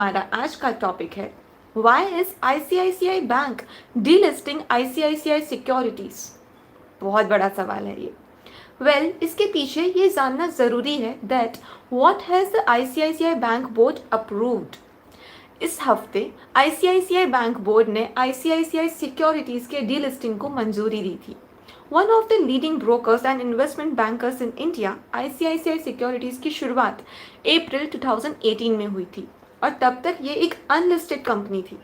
हमारा आज का टॉपिक है why is ICICI bank delisting ICICI securities. बहुत बड़ा सवाल है ये। इसके पीछे ये जानना ज़रूरी है that what has the ICICI bank board approved. इस हफ्ते आईसीआईसीआई बैंक बोर्ड ने आईसीआईसीआई सिक्योरिटीज़ के डीलिस्टिंग को मंजूरी दी थी। One of the leading brokers and investment bankers in India, ICICI securities की शुरुआत अप्रैल 2018 में हुई थी और तब तक ये एक अनलिस्टेड कंपनी थी।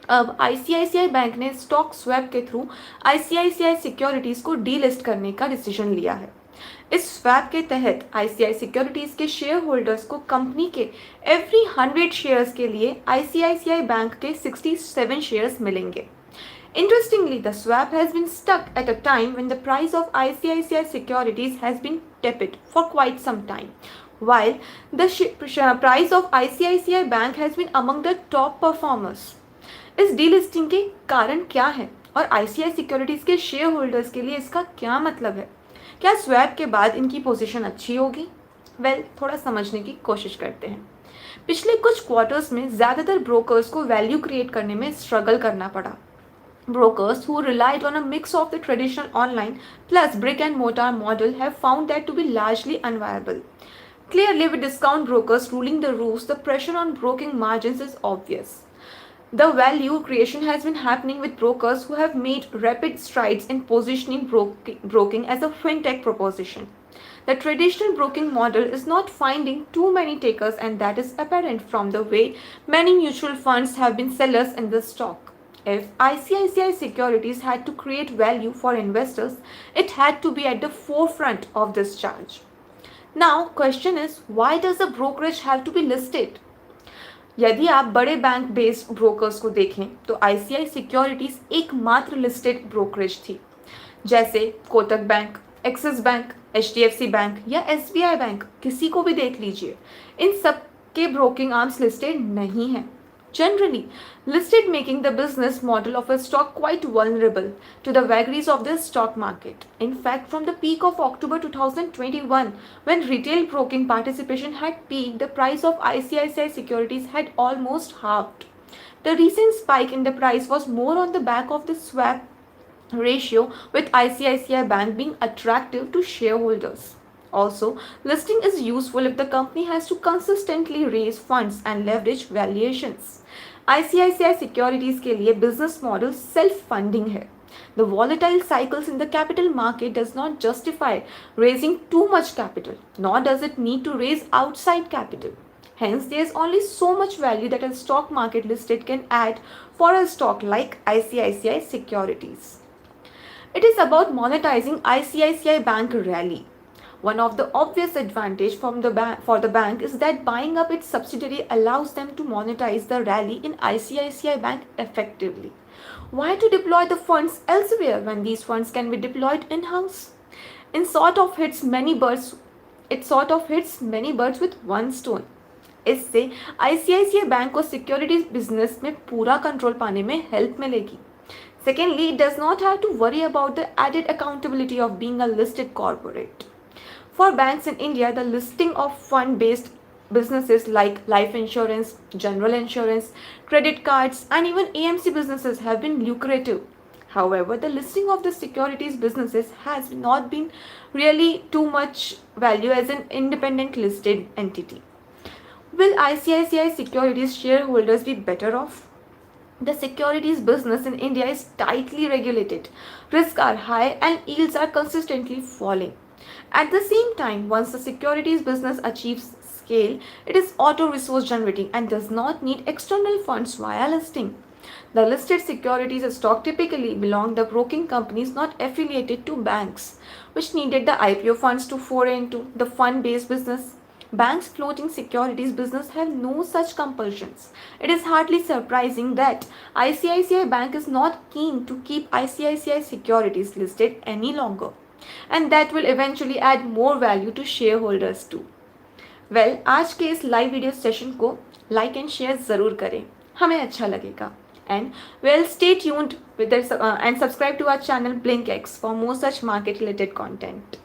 अब आईसीआईसीआई बैंक ने स्टॉक स्वैप के थ्रू आईसीआईसीआई सिक्योरिटीज़ को डीलिस्ट करने का डिसीजन लिया है। इस स्वैप के तहत आईसीआईसीआई सिक्योरिटीज़ के शेयर होल्डर्स को कंपनी के एवरी 100 शेयर्स के लिए आईसीआईसीआई बैंक के 67 शेयर्स मिलेंगे। Interestingly, the swap has been stuck at a time when the price of ICICI Securities has been tepid for quite some time, while the price of ICICI Bank has been among the top performers. इस delisting के कारण क्या है और ICICI securities के share holders के लिए इसका क्या मतलब है? क्या स्वैप के बाद इनकी पोजीशन अच्छी होगी? थोड़ा समझने की कोशिश करते हैं। पिछले कुछ क्वार्टर्स में ज़्यादातर ब्रोकर्स को वैल्यू क्रिएट करने में स्ट्रगल करना पड़ा। Brokers who relied on a mix of the traditional online plus brick and mortar model have found that to be largely unviable. Clearly, with discount brokers ruling the roost, the pressure on broking margins is obvious. The value creation has been happening with brokers who have made rapid strides in positioning broking as a fintech proposition. The traditional broking model is not finding too many takers, and that is apparent from the way many mutual funds have been sellers in the stock. If ICICI Securities had to create value for investors, it had to be at the forefront of this charge. Now, question is, why does the brokerage have to be listed? यदि आप बड़े bank based brokers को देखें तो ICICI securities एकमात्र listed brokerage थी। जैसे Kotak bank, axis bank, HDFC bank या SBI बैंक, किसी को भी देख लीजिए, इन सब के ब्रोकिंग आर्म्स लिस्टेड नहीं हैं। Generally, listed making the business model of a stock quite vulnerable to the vagaries of the stock market. In fact, from the peak of October 2021, when retail broking participation had peaked, the price of ICICI Securities had almost halved. The recent spike in the price was more on the back of the swap ratio, with ICICI Bank being attractive to shareholders. Also, listing is useful if the company has to consistently raise funds and leverage valuations. ICICI Securities के लिए business model self-funding है. The volatile cycles in the capital market does not justify raising too much capital, nor does it need to raise outside capital. Hence, there is only so much value that a stock market listed can add for a stock like ICICI Securities. It is about monetizing ICICI Bank rally. One of the obvious advantage for the bank is that buying up its subsidiary allows them to monetize the rally in ICICI Bank effectively. Why to deploy the funds elsewhere when these funds can be deployed in-house? It sort of hits many birds with one stone. इससे ICICI bank को securities business में पूरा control पाने में help मिलेगी. Secondly, it does not have to worry about the added accountability of being a listed corporate. For banks in India, the listing of fund-based businesses like life insurance, general insurance, credit cards, and even AMC businesses have been lucrative. However, the listing of the securities businesses has not been really too much value as an independent listed entity. Will ICICI Securities shareholders be better off? The securities business in India is tightly regulated. Risks are high and yields are consistently falling. At the same time, once the securities business achieves scale, it is auto-resource generating and does not need external funds via listing. The listed securities stock typically belong to broking companies not affiliated to banks, which needed the IPO funds to foray into the fund-based business. Banks floating securities business have no such compulsions. It is hardly surprising that ICICI Bank is not keen to keep ICICI Securities listed any longer. And that will eventually add more value to shareholders too. आज के इस live video session को like and share ज़रूर करें, हमें अच्छा लगेगा. And stay tuned with and subscribe to our channel blinkX for more such market related content.